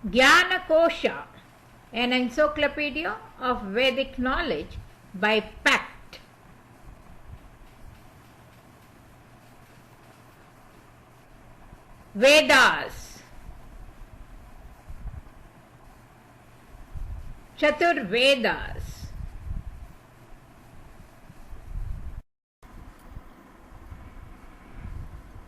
Kosha, an encyclopedia of Vedic knowledge by Pact. Vedas. Chatur Vedas.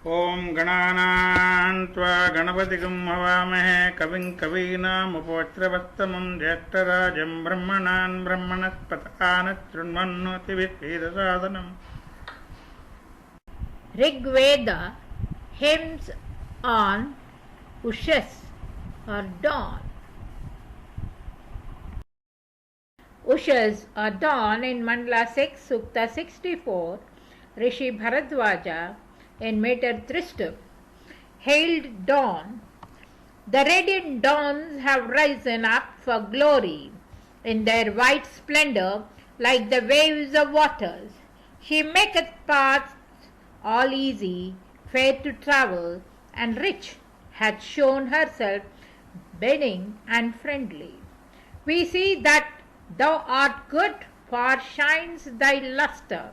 ओम गणानान्त्वा गणपतिगं हवामहे कविं कवीनामुपवज्रवत्तमं ज्येष्ठराजं ब्रह्मणान् ब्रह्मणस्पतकान् शृण्वन्नोतिभिः Rig Veda hymns on Ushas or dawn. Ushas or dawn in Mandala 6, Sukta 64, Rishi Bharadwaja in Meter Trishtup hailed dawn. The radiant dawns have risen up for glory in their white splendor like the waves of waters. She maketh paths all easy, fair to travel, and rich hath shown herself bedding and friendly. We see that thou art good, for shines thy lustre.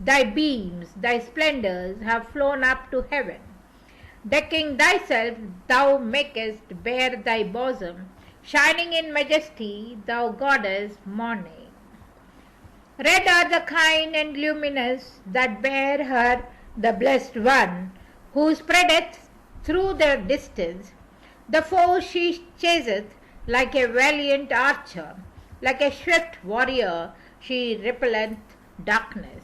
Thy beams, thy splendors have flown up to heaven. Decking thyself, thou makest bare thy bosom, shining in majesty, thou goddess morning. Red are the kine and luminous that bear her, the blessed one, who spreadeth through the distance. The foe she chaseth like a valiant archer, like a swift warrior she repelleth darkness.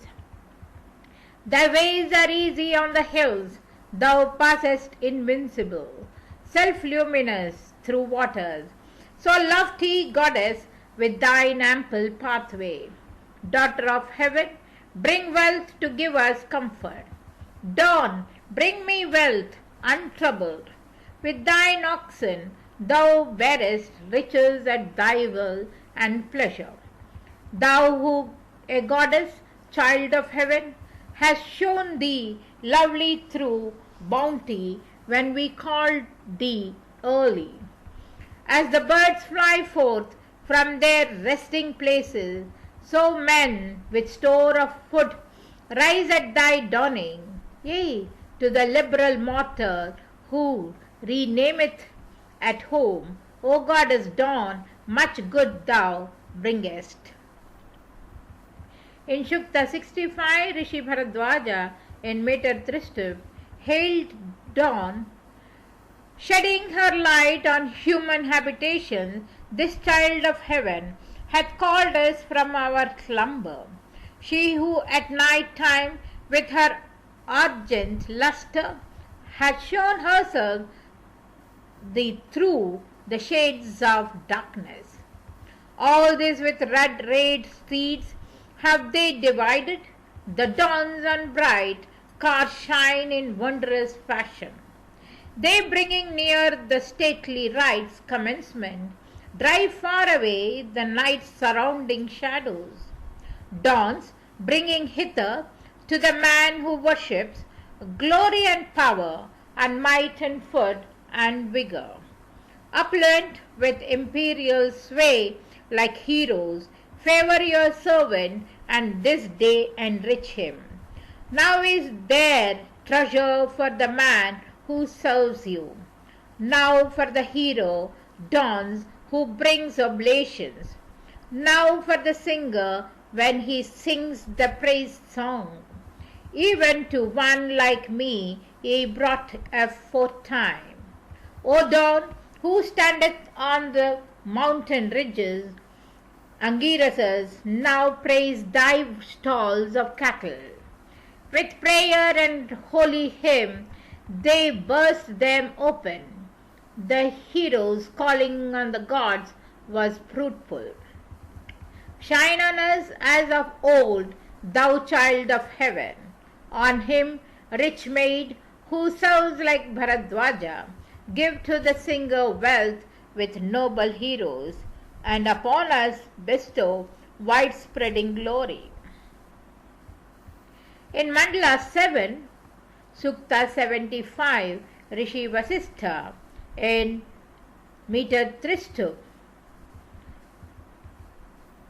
Thy ways are easy on the hills, thou passest invincible, self-luminous through waters. So lofty, goddess, with thine ample pathway. Daughter of heaven, bring wealth to give us comfort. Dawn, bring me wealth untroubled. With thine oxen thou bearest riches at thy will and pleasure. Thou who, a goddess, child of heaven, has shown thee lovely through bounty when we called thee early. As the birds fly forth from their resting places, so men with store of food rise at thy dawning. Yea, to the liberal mortal who renameth at home, O goddess dawn, much good thou bringest. In Shukta 65, Rishi Bharadwaja in Meter Trishtup hailed dawn. Shedding her light on human habitations, this child of heaven hath called us from our slumber. She who at night time with her argent lustre hath shown herself through the shades of darkness. All this with red-rayed steeds have they divided? The dawns on bright cars shine in wondrous fashion. They bringing near the stately rites commencement, drive far away the night's surrounding shadows. Dawns bringing hither to the man who worships glory and power and might and food and vigor. Opulent with imperial sway like heroes, favor your servant and this day enrich him. Now is there treasure for the man who serves you. Now for the hero dawns who brings oblations. Now for the singer when he sings the praise song. Even to one like me ye brought aforetime. O dawn, who standeth on the mountain ridges, Angirasas now praise thy stalls of cattle. With prayer and holy hymn they burst them open. The heroes calling on the gods was fruitful. Shine on us as of old, thou child of heaven. On him, rich maid, who serves like Bharadwaja, give to the singer wealth with noble heroes, and upon us bestow wide-spreading glory. In Mandala 7, Sukta 75, Rishi Vasistha in meter Tristu.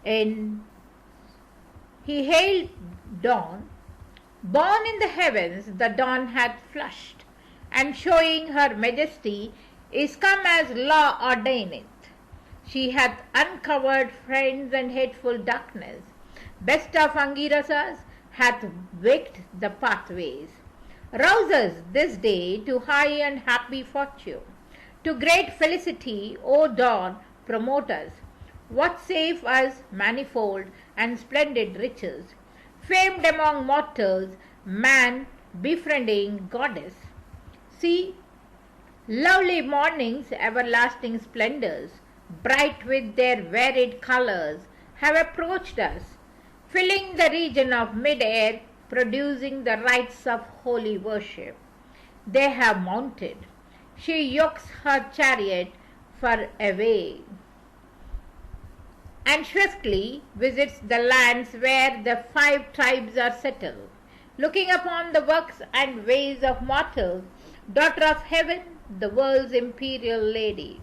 In he hailed dawn. Born in the heavens, the dawn hath flushed, and showing her majesty is come as law ordaineth. She hath uncovered friends and hateful darkness. Best of Angirasas hath waked the pathways. Rouse us this day to high and happy fortune. To great felicity, O dawn, promote us. What save us manifold and splendid riches, famed among mortals, man befriending goddess. See, lovely mornings, everlasting splendors, bright with their varied colors, have approached us, filling the region of mid-air, producing the rites of holy worship. They have mounted. She yokes her chariot for a way, and swiftly visits the lands where the 5 tribes are settled. Looking upon the works and ways of mortals, daughter of heaven, the world's imperial lady.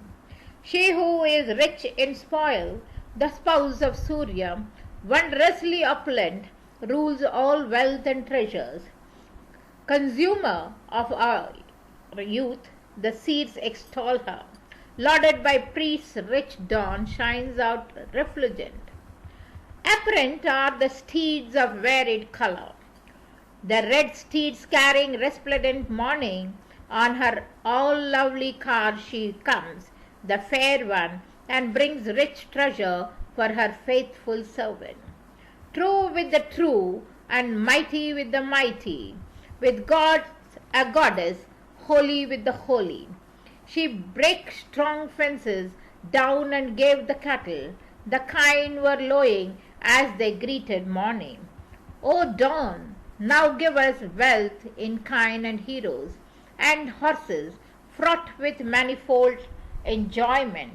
She who is rich in spoil, the spouse of Surya, wondrously opulent, rules all wealth and treasures. Consumer of our youth, the seeds extol her. Lauded by priests, rich dawn shines out refulgent. Apparent are the steeds of varied color. The red steeds carrying resplendent morning, on her all lovely car she comes, the fair one, and brings rich treasure for her faithful servant. True with the true, and mighty with the mighty, with God a goddess, holy with the holy. She brake strong fences down and gave the cattle. The kine were lowing as they greeted morning. O dawn, now give us wealth in kine and heroes, and horses fraught with manifold enjoyment.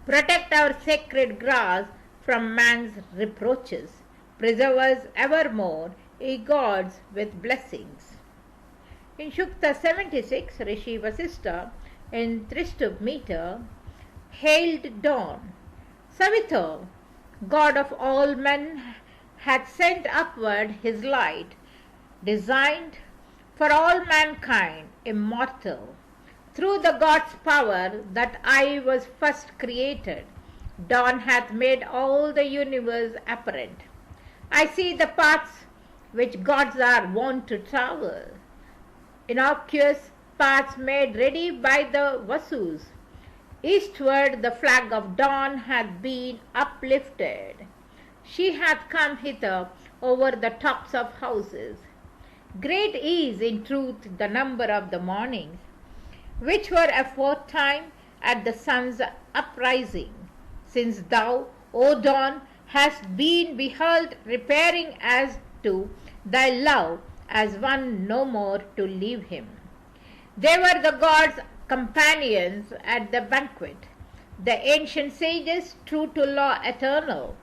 Protect our sacred grass from man's reproaches. Preserve us evermore, ye gods, with blessings. In Shukta 76, Rishi Vasista in Tristub meter hailed dawn. Savita, God of all men, hath sent upward his light, designed for all mankind, immortal. Through the God's power that I was first created, dawn hath made all the universe apparent. I see the paths which gods are wont to travel, innocuous paths made ready by the Vasus. Eastward the flag of dawn hath been uplifted. She hath come hither over the tops of houses. Great is in truth the number of the mornings, which were aforetime at the sun's uprising, since thou, O dawn, hast been beheld repairing as to thy love, as one no more to leave him. They were the gods' companions at the banquet, the ancient sages true to law eternal.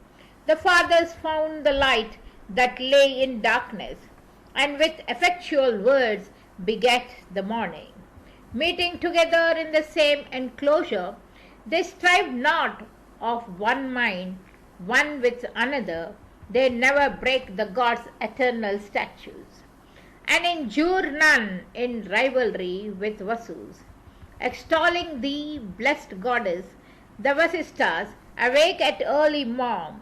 The fathers found the light that lay in darkness, and with effectual words begat the morning. Meeting together in the same enclosure, they strive not of one mind, one with another. They never break the gods' eternal statutes, and injure none in rivalry with Vasus. Extolling thee, blessed goddess, the Vasistas awake at early morn,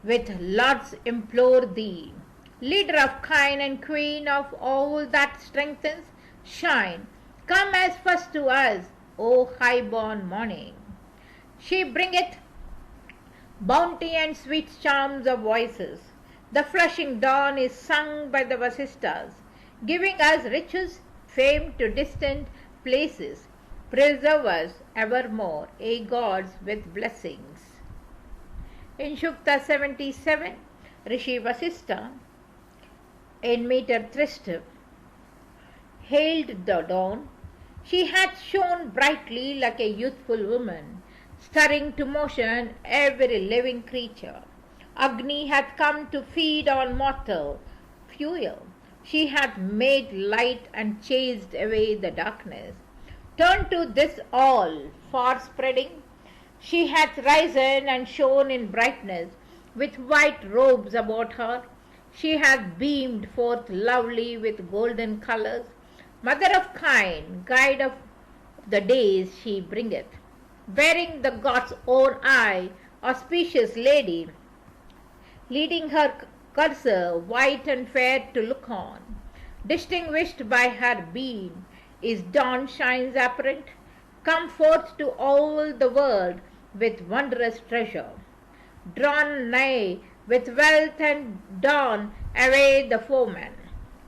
with lauds implore thee. Leader of kine and queen of all that strengthens, shine, come as first to us, O high-born morning. She bringeth bounty and sweet charms of voices. The flushing dawn is sung by the Vasistas, giving us riches, fame to distant places. Preserve us evermore, ye gods, with blessings. In Shukta 77, Rishi Vasista in meter Tristub hailed the dawn. She hath shone brightly like a youthful woman, stirring to motion every living creature. Agni hath come to feed on mortal fuel. She hath made light and chased away the darkness. Turn to this all, far spreading. She hath risen and shone in brightness, with white robes about her. She hath beamed forth lovely with golden colours. Mother of kind, guide of the days she bringeth. Bearing the God's own eye, auspicious lady, leading her cursor white and fair to look on. Distinguished by her beam, is dawn shines apparent, come forth to all the world with wondrous treasure. Drawn nigh with wealth and dawn away the foeman.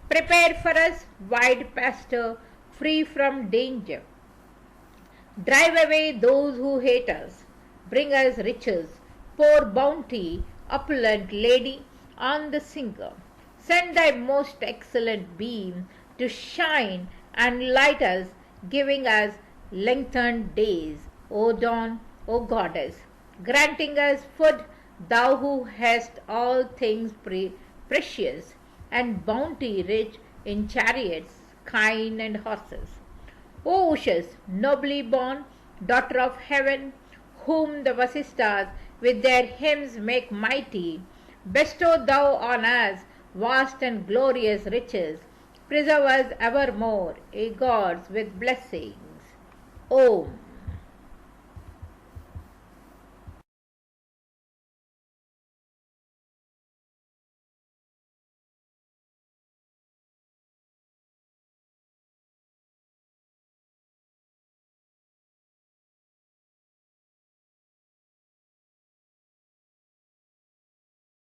Prepare for us wide pasture, free from danger. Drive away those who hate us. Bring us riches. Pour bounty, opulent lady, on the singer. Send thy most excellent beam to shine and light us, giving us lengthened days, O dawn, O goddess, granting us food, thou who hast all things precious, and bounty rich in chariots, kine, and horses. O Ushas, nobly born, daughter of heaven, whom the Vasistas with their hymns make mighty, bestow thou on us vast and glorious riches. Preserve us evermore, ye gods, with blessings. Om.